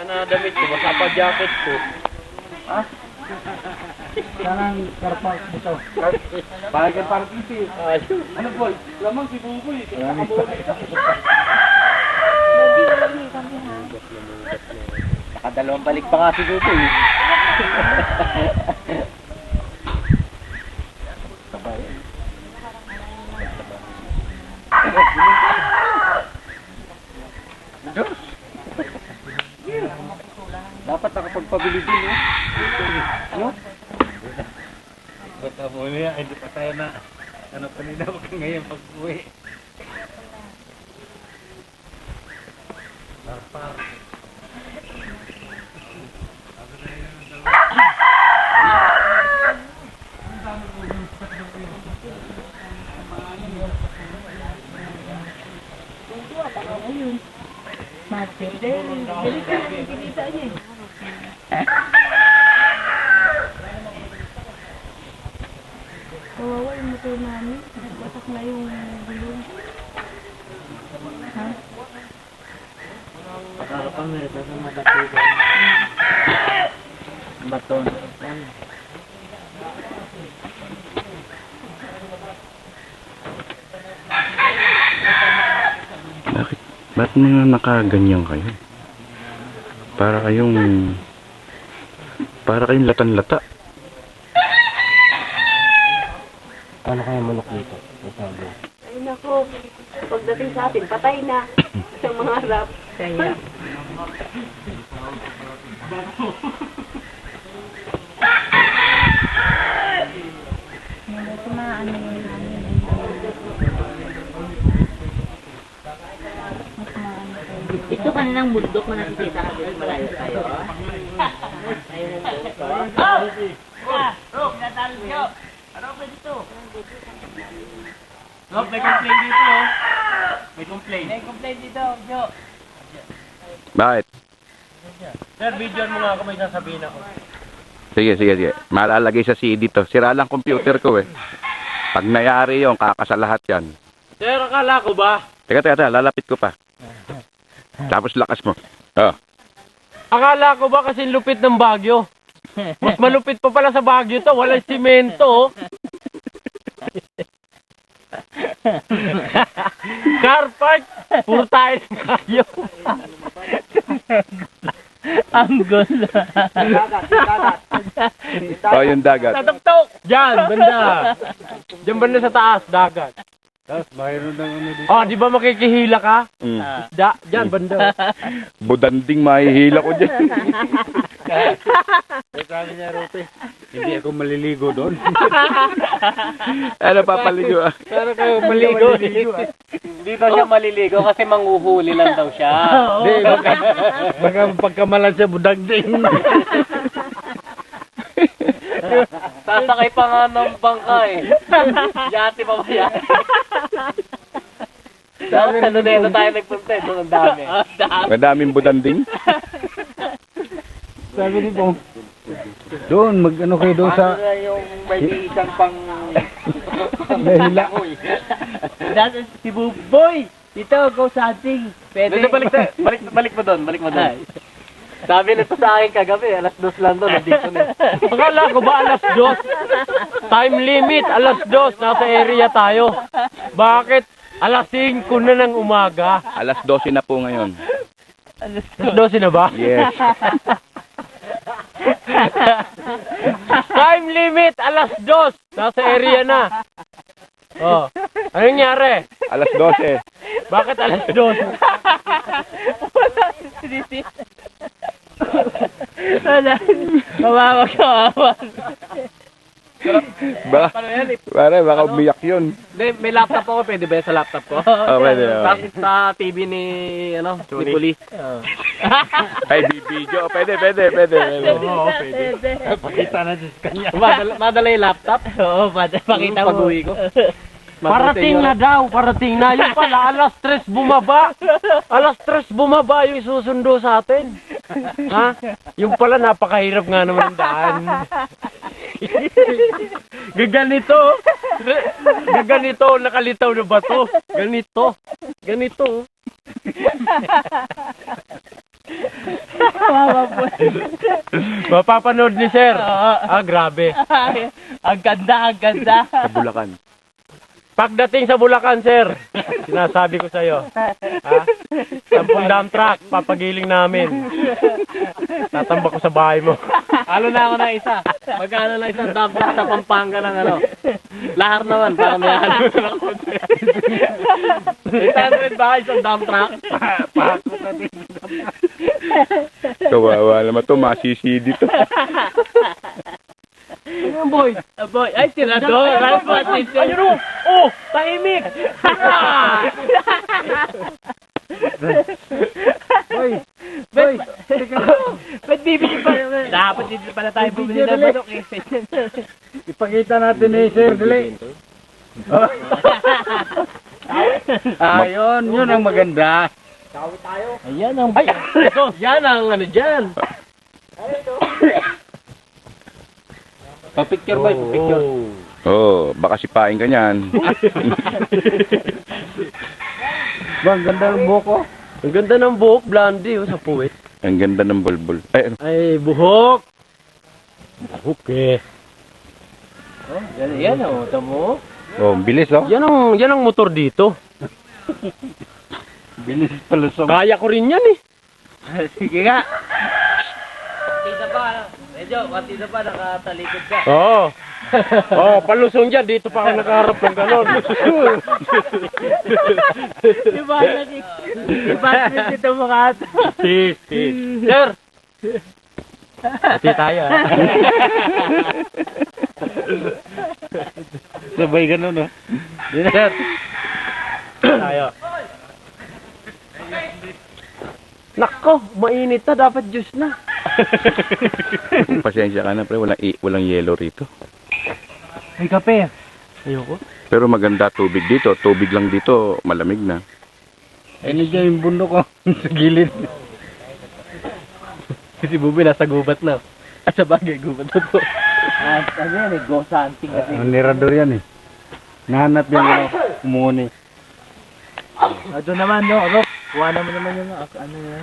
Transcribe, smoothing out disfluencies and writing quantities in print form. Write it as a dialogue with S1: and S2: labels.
S1: na damit ko, basta pa jacket ko.
S2: Ha? Saan ang car park dito? Parang park isi. Ano boy? Lamang si Buboy.
S1: Nakadalawang balik pa nga si Buboy. Sabay. Diyos! Dapat nakapagpabili din, eh. Ano?
S2: Basta mo niya, hindi pa tayo na ano kanina wag ngayon pag-uwi.
S3: Master, dali ka lang kinita niya. Kawawa yung motor namin. Basak na yung gulong. Ha?
S1: Nakakapang na ito sa matatigan. Baton.
S4: Ba't na nakaganyan kayo? Para kayong latan-lata.
S1: Paano kaya manok dito?
S3: Ay nako, pagdating sa atin, patay na sa mga rap. Kaya.
S5: Ito kaninang bundok na nakikita ka dito malayo tayo. Ayun ang
S2: Look, may complaint dito. May complaint.
S1: May complaint dito, Jo.
S4: Bakit?
S2: Sir, videoan mo nga ako, may sasabihin ako.
S4: Sige. Malalagay sa CD to. Sira lang computer ko, eh. Pag nayari yung kakasalahat yan.
S1: Sir, akala ko ba?
S4: Teka, lalapit ko pa. Tapos lakas mo. Oh.
S1: Akala ko ba kasi lupit ng Baguio? Mas malupit pa pala sa Baguio to. Walang simento. Car park. Puro tayo ng kayo.
S5: ang gulo.
S4: Oh, yung dagat.
S1: Tatok-tok. Diyan, banda. Diyan banda sa taas, dagat.
S2: Tapos, mayroon ng ano dito.
S1: Oh, di ba makikihila ka?
S4: Mm.
S1: Diyan, banda.
S4: Budanding mahihila ko dyan.
S2: Sabi niya, Rope, hindi ako maliligo doon.
S4: Ano papaligo ah?
S1: Pero kayo maligo.
S2: Hindi daw siya maliligo kasi manguhuli lang daw siya.
S1: Hindi, baka pagkamalan siya budagding.
S2: Sasakay pa nga ng bangka eh. Yati pa ba yan? Sabi na dito tayo nagpunta eh. Doon ang dami.
S4: Madaming budanding.
S2: Sabi ni Pong, doon, mag-ano kayo doon sa...
S1: Ano na yung may isang pang...
S2: Nahila.
S5: Dati si Buboy. Dito, go hunting. Pwede.
S2: Balik mo doon. Sabi nito sa akin kagabi, alas 2 lang doon, nandito na.
S1: Akala ko ba alas 2? Time limit, alas 2. Nasa area tayo. Bakit? Alas 5 na ng umaga.
S4: Alas 12 na po ngayon.
S1: Alas 12 na ba?
S4: Yes.
S1: Time limit, alas 2. Nasa area na. Oh. Ano nangyari?
S4: Alas 12.
S1: Bakit alas 2?
S5: Wala. Kawawa.
S4: Baka umiyak yun.
S1: Hindi, may laptop ako. Pwede ba yan sa laptop ko?
S4: Oh, pwede.
S1: Bakit sa TV ni, ni Puli?
S4: Ay, video. Pwede.
S2: Oo, pwede. Pakita na sa kanya.
S1: Madala yung laptop?
S5: Oo, pakita mo.
S1: Pag-uwi ko. Parating na daw, parating na. Yung pala, alas 3 bumaba. Alas 3 bumaba yung susundo sa atin. Ha? Yung pala, napakahirap nga naman ang daan. Gaganito, nakalitaw na ba to? Ganito. Mapapanood ni sir. Ah, grabe.
S2: Ang ganda, ang ganda.
S4: Sa Bulacan.
S1: Pagdating sa Bulacan, sir, sinasabi ko sa'yo, ha? 10 dump truck, papagiling namin. Tatambak ko sa bahay mo.
S2: Ano na ako na isa? Magkano na isang dump truck sa Pampanga ng ano? Lahar naman, para may ano na ako. 800 ba isang dump truck?
S4: Kawawa naman to, masisi dito.
S2: Ano boy? Boy, ay tirador. Ayun o! Oh! Tahimik! Boy! Boy! Ba't bibili pa naman? Dapat dito pala tayo bumili ng manok eh.
S1: Ipakita natin ni sir, dali.
S2: Ayun, yun ang maganda. Ayan ang... Ay! Ito! Yan ang ano dyan! Pa-picture boy, pa-picture.
S4: Oh, baka sipain ka niyan.
S1: Ang ganda ng buhok, oh. Ang ganda ng buhok, blondie, oh, sa puwit.
S4: Ang ganda ng bulbul. Ay, ano?
S1: Ay, buhok! Buhok, eh.
S2: Oh, yan oh, tamo.
S4: Oh, bilis oh.
S1: Yan ang motor dito.
S2: Bilis palusong.
S1: Kaya ko rin yan, eh.
S2: Sige nga. Tita pa, medyo, tita pa, nakatalikod ka.
S1: Oo. Oh, palusong dyan. Dito pa ako nakaharap ng ganon.
S2: Diba, dito mga ato.
S1: Si. Sir! Pati tayo, ah.
S2: Sabay ganun, no?
S1: Sir! Tayo. Nako, mainit na. Dapat juice na.
S4: Pasensya ka na, pre. Walang yellow rito.
S2: May kape.
S1: Ayoko.
S4: Pero maganda tubig dito. Tubig lang dito, malamig na.
S2: Ay, nandiyan yung bundok ko. Sa gilid.
S1: Si Bubi nasa gubat na. At sa bagay, gubat na po.
S2: Ano yan eh, ghost hunting kasi.
S1: Ang nirador yan, eh. Nahanap yan,
S2: Umuni. Ito naman, no? Kuha naman yung ano yan.